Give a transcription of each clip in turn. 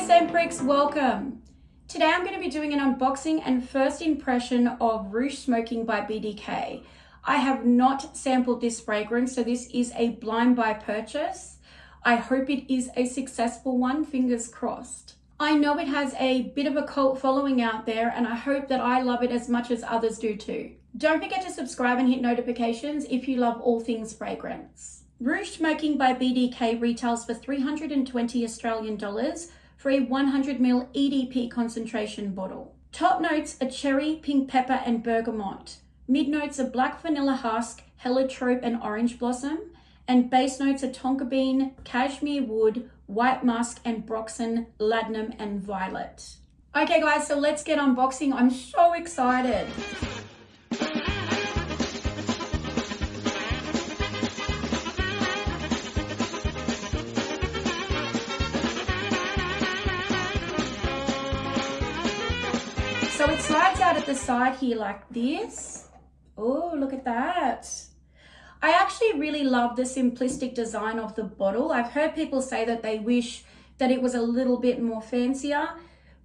scent freaks, welcome. Today I'm going to be doing an unboxing and first impression of Rouge Smoking by BDK. I have not sampled this fragrance, so this is a blind buy purchase. I hope it is a successful one, fingers crossed. I know it has a bit of a cult following out there, and I hope that I love it as much as others do too. Don't forget to subscribe and hit notifications if you love all things fragrance. Rouge Smoking by BDK retails for 320 Australian dollars for a 100ml EDP concentration bottle. Top notes are cherry, pink pepper, and bergamot. Mid notes are black vanilla husk, heliotrope, and orange blossom. And base notes are tonka bean, cashmere wood, white musk, and broxen, ladanum, and violet. Okay guys, so let's get unboxing. I'm so excited. So it slides out at the side here like this. Oh, look at that. I actually really love the simplistic design of the bottle. I've heard people say that they wish that it was a little bit more fancier,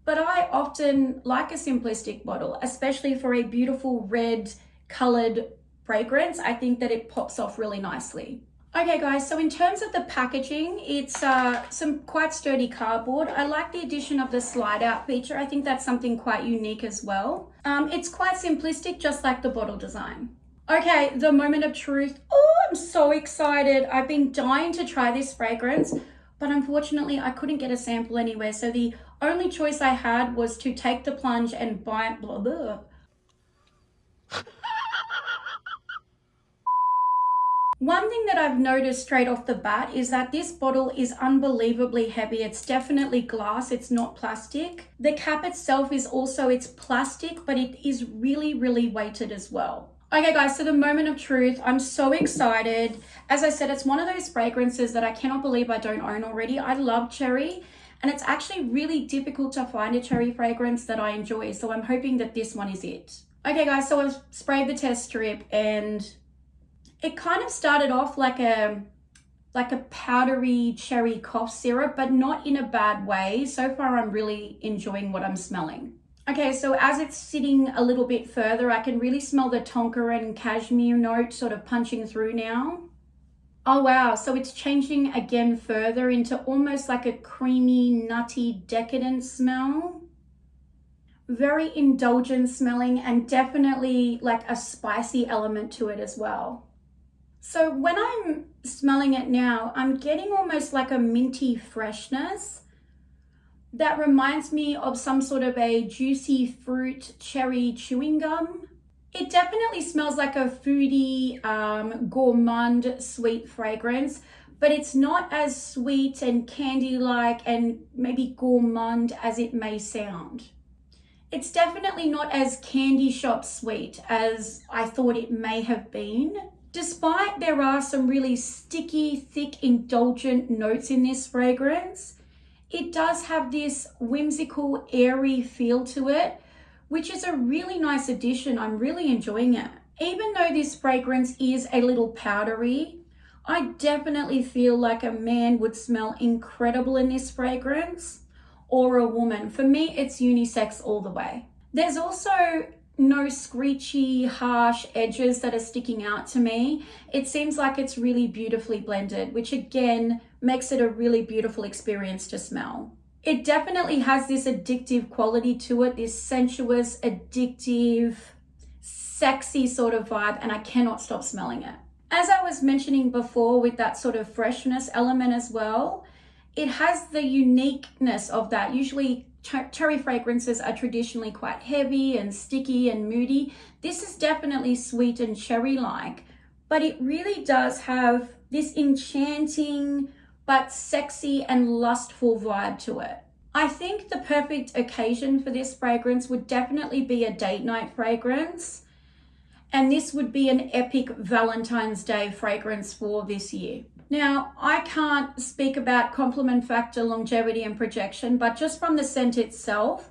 but I often like a simplistic bottle, especially for a beautiful red colored fragrance. I think that it pops off really nicely. Okay guys, so in terms of the packaging, it's some quite sturdy cardboard. I like the addition of the slide out feature. I think that's something quite unique as well. It's quite simplistic, just like the bottle design. Okay, the moment of truth. Oh, I'm so excited. I've been dying to try this fragrance, but unfortunately I couldn't get a sample anywhere. So the only choice I had was to take the plunge and buy it. Blah, blah. One thing that I've noticed straight off the bat is that this bottle is unbelievably heavy. It's definitely glass, it's not plastic. The cap itself is also, it's plastic, but it is really, really weighted as well. Okay guys, so the moment of truth, I'm so excited. As I said, it's one of those fragrances that I cannot believe I don't own already. I love cherry, and it's actually really difficult to find a cherry fragrance that I enjoy. So I'm hoping that this one is it. Okay guys, so I've sprayed the test strip and it kind of started off like a powdery cherry cough syrup, but not in a bad way. So far, I'm really enjoying what I'm smelling. Okay, so as it's sitting a little bit further, I can really smell the tonka and cashmere note sort of punching through now. Oh wow, so it's changing again further into almost like a creamy, nutty, decadent smell. Very indulgent smelling, and definitely like a spicy element to it as well. So when I'm smelling it now, I'm getting almost like a minty freshness that reminds me of some sort of a juicy fruit cherry chewing gum. It definitely smells like a foodie, gourmand sweet fragrance, but it's not as sweet and candy-like and maybe gourmand as it may sound. It's definitely not as candy shop sweet as I thought it may have been. Despite there are some really sticky, thick, indulgent notes in this fragrance, it does have this whimsical, airy feel to it, which is a really nice addition. I'm really enjoying it. Even though this fragrance is a little powdery, I definitely feel like a man would smell incredible in this fragrance, or a woman. For me, it's unisex all the way. There's also no screechy, harsh edges that are sticking out to me. It seems like it's really beautifully blended, which again makes it a really beautiful experience to smell. It definitely has this addictive quality to it, this sensuous, addictive, sexy sort of vibe, and I cannot stop smelling it. As I was mentioning before with that sort of freshness element as well, it has the uniqueness of that. Usually cherry fragrances are traditionally quite heavy and sticky and moody. This is definitely sweet and cherry-like, but it really does have this enchanting but sexy and lustful vibe to it. I think the perfect occasion for this fragrance would definitely be a date night fragrance, and this would be an epic Valentine's Day fragrance for this year. Now, I can't speak about compliment factor, longevity, and projection, but just from the scent itself,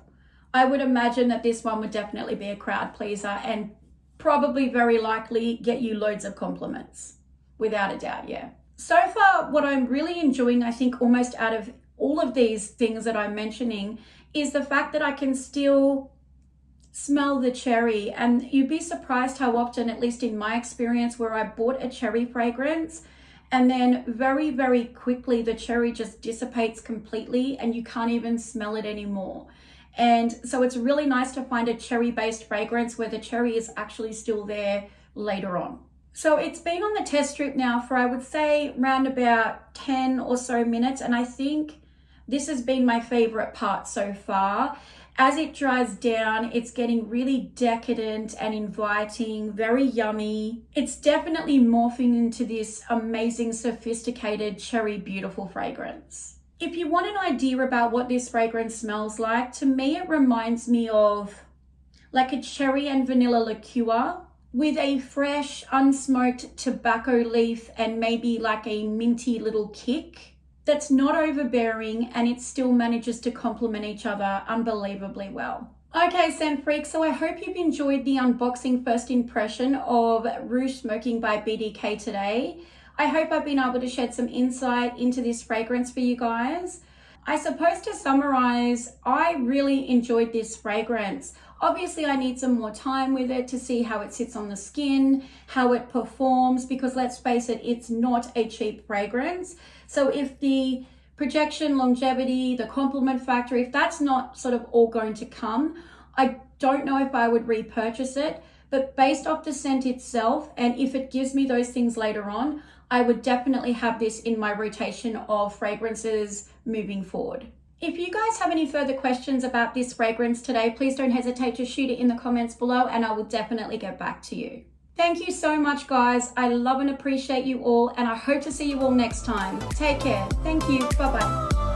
I would imagine that this one would definitely be a crowd pleaser and probably very likely get you loads of compliments. Without a doubt, yeah. So far, what I'm really enjoying, I think almost out of all of these things that I'm mentioning is the fact that I can still smell the cherry. And you'd be surprised how often, at least in my experience, where I bought a cherry fragrance and then very, very quickly the cherry just dissipates completely and you can't even smell it anymore. And so it's really nice to find a cherry-based fragrance where the cherry is actually still there later on. So it's been on the test strip now for, I would say, around about 10 or so minutes, and I think this has been my favorite part so far. As it dries down, it's getting really decadent and inviting, very yummy. It's definitely morphing into this amazing, sophisticated, cherry, beautiful fragrance. If you want an idea about what this fragrance smells like, to me it reminds me of like a cherry and vanilla liqueur with a fresh, unsmoked tobacco leaf and maybe like a minty little kick that's not overbearing, and it still manages to complement each other unbelievably well. Okay, scent freaks, so I hope you've enjoyed the unboxing first impression of Rouge Smoking by BDK today. I hope I've been able to shed some insight into this fragrance for you guys. I suppose to summarize, I really enjoyed this fragrance. Obviously, I need some more time with it to see how it sits on the skin, how it performs, because let's face it, it's not a cheap fragrance. So if the projection, longevity, the compliment factor, if that's not sort of all going to come, I don't know if I would repurchase it. But based off the scent itself, and if it gives me those things later on, I would definitely have this in my rotation of fragrances moving forward. If you guys have any further questions about this fragrance today, please don't hesitate to shoot it in the comments below and I will definitely get back to you. Thank you so much, guys. I love and appreciate you all, and I hope to see you all next time. Take care. Thank you. Bye-bye.